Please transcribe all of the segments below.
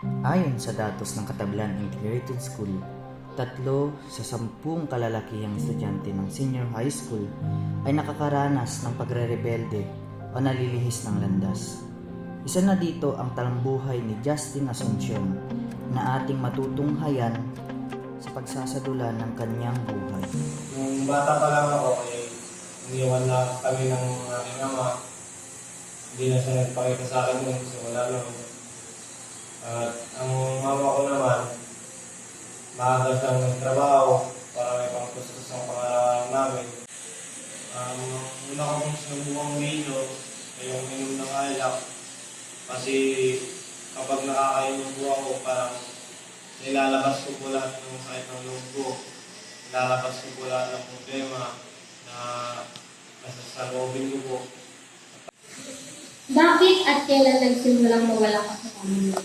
Ayon sa datos ng Katablan Integrated School, 3 sa 10 kalalakihang estudyante ng senior high school ay nakakaranas ng pagre-rebelde o nalilihis ng landas. Isa na dito ang talambuhay ni Justin Asuncion na ating matutunghayan sa pagsasadula ng kanyang buhay. Nung bata pa lang ako, iniwan na kami ng aking ama. Hindi na siya nagpakita sa akin nun, so wala lang. At ang mama ko naman, maaga siyang nagtrabaho para may pangkustos ang pangaralan namin. Una kong sinubuang dito ay yung inom ng alak. Kasi kapag nakakainom po ako, parang nilalabas ko po lahat ng sakit ng loob ko. Nilalabas ko po lahat ng problema na nasa salobin ko po. Bakit at kailan nagsimulang mawala ka sa pamilya?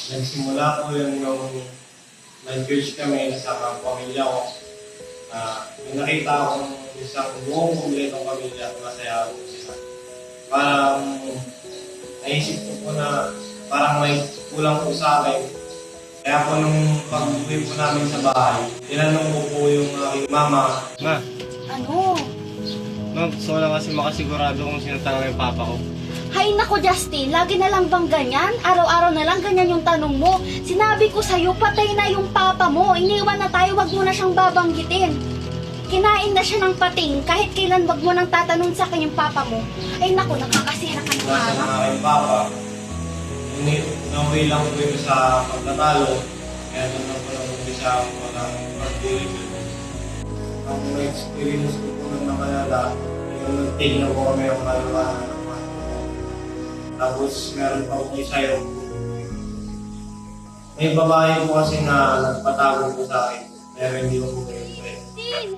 Nagsimula po yun nung nag-church kami sa pamilya ko. May nakita akong isang buong kumpletong pamilya at masaya ako sila. Parang naisip ko po na parang may kulang po sa akin. Kaya po nung pag-uwi po namin sa bahay, tinanong ko po yung aking mama. Ma, Ano? ma'am, gusto ko lang kasi makasigurado kung sino talaga yung papa ko. Hay nako Justin, lagi na lang bang ganyan? Araw-araw na lang ganyan yung tanong mo. Sinabi ko sa'yo, patay na yung papa mo. Iniwan na tayo, wag mo na siyang babanggitin. Kinain na siya ng pating, kahit kailan wag mo nang tatanong sa akin yung papa mo. Ay nako, nakakasira ka ng Nasa araw. ng aking papa, nauwi lang po yun sa pagtatalo. Kaya doon na po lang umpisa ang mga birthday. Ang experience ko po nung nakalala, yung nag-take po kami ang kalabahan ng mga. Tapos meron pa po sa'yo. May babae po kasi na nagpatago po sa akin. Pero hindi ko po kayo friend. Justin!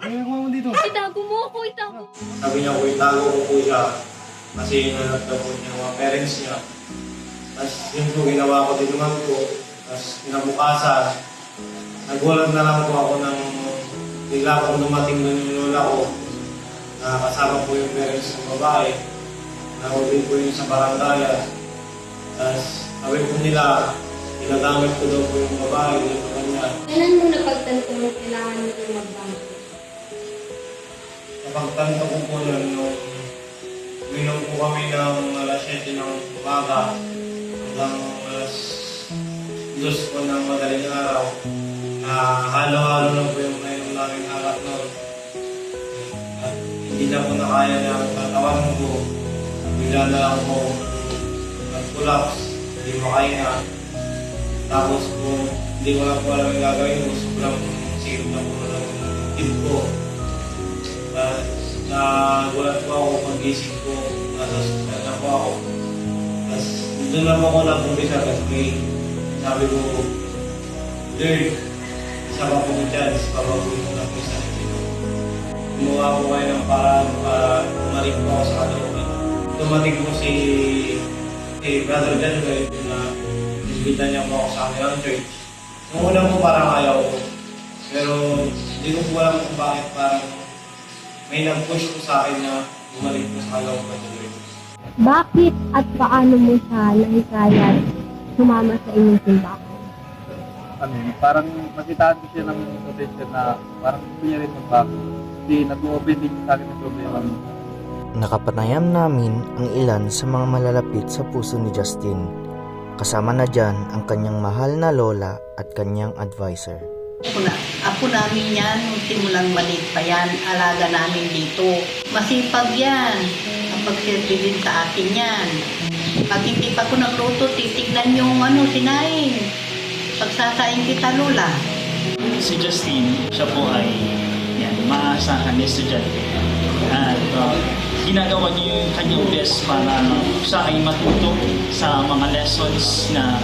Ano yung mo dito? Itago mo ako, itago. Sabi niya po, itago ko po siya. Kasi nanap na po niya mga parents niya. Tapos yun po, ginawa ko din naman po. Tapos kinabukasan, nagulat na lang po ako ng bigla akong dumating doon yung lola ko. Na kasama po yung parents ng babae. Nahuli po yun sa barangay. Tapos sabi po nila, ginagamit ko daw po yung babae dito kanya. Kailan mo napagtanto mo kailangan mo itong magbangko? Napagtanto ko po nun nung uminom po kami ng alas 7 ng umaga hanggang alas 2 po ng madaling araw na halo-halo na po yung nainom namin alak nun. At hindi na po nakaya ng katawan ko. Bigla na lang po nag-collapse, hindi makahinga. Tapos po, hindi ko lang po alam yung gagawin ko. Sobrang sikip na po ng tip ko. Nagulat po ako pag-isip ko, nasa hospital na po ako. Tapos doon na po ako nag-umpisa kasi sabi ko, Lord, isa pa po chance, pabaguhin ko na po sa dito. Gumawa ko kayo ng paraan para umarik po ako sa kalooban. Dumating po si Brother Denver na nilibita niya po ako sa kanilang church. Nung una po parang ayaw ko, pero hindi ko po alam kung bakit parang may nag-push po sa akin na bumalik po sa kalooban ng Lord. Bakit at paano mo siya nahikayat sumama sa inyong simbahan? Parang nakita ko siya ng potential na parang gusto niya rin magbago. Kasi nag-open din sa akin ng problema. Nakapanayam namin ang ilan sa mga malalapit sa puso ni Justin. Kasama na dyan ang kanyang mahal na lola at kanyang advisor. Apo namin yan, nung simulang maliit pa yan, alaga namin dito. Masipag yan, ang pagsilbi din sa akin yan. Pag hindi pa ko nagluto, titignan yung sinaing. Pagsasaing kita, Lola. Si Justine, siya po ay maasahan na estudyante. At ginagawa niyo yung kanyang best para siya ay matuto sa mga lessons na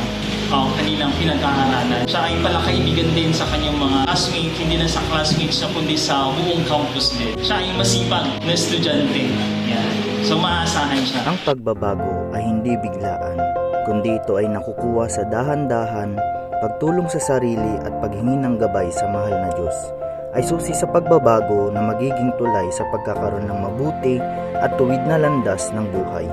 kanilang pinag-aaralan. Siya ay pala kaibigan din sa kanyang mga classmates, hindi na sa classmates siya kundi sa buong campus din. Siya ay masipag na estudyante. Yan. So maasahan siya. Ang pagbabago ay hindi biglaan, kundi ito ay nakukuha sa dahan-dahan, pagtulong sa sarili at paghingi ng gabay sa mahal na Diyos. Ay susi sa pagbabago na magiging tulay sa pagkakaroon ng mabuti at tuwid na landas ng buhay.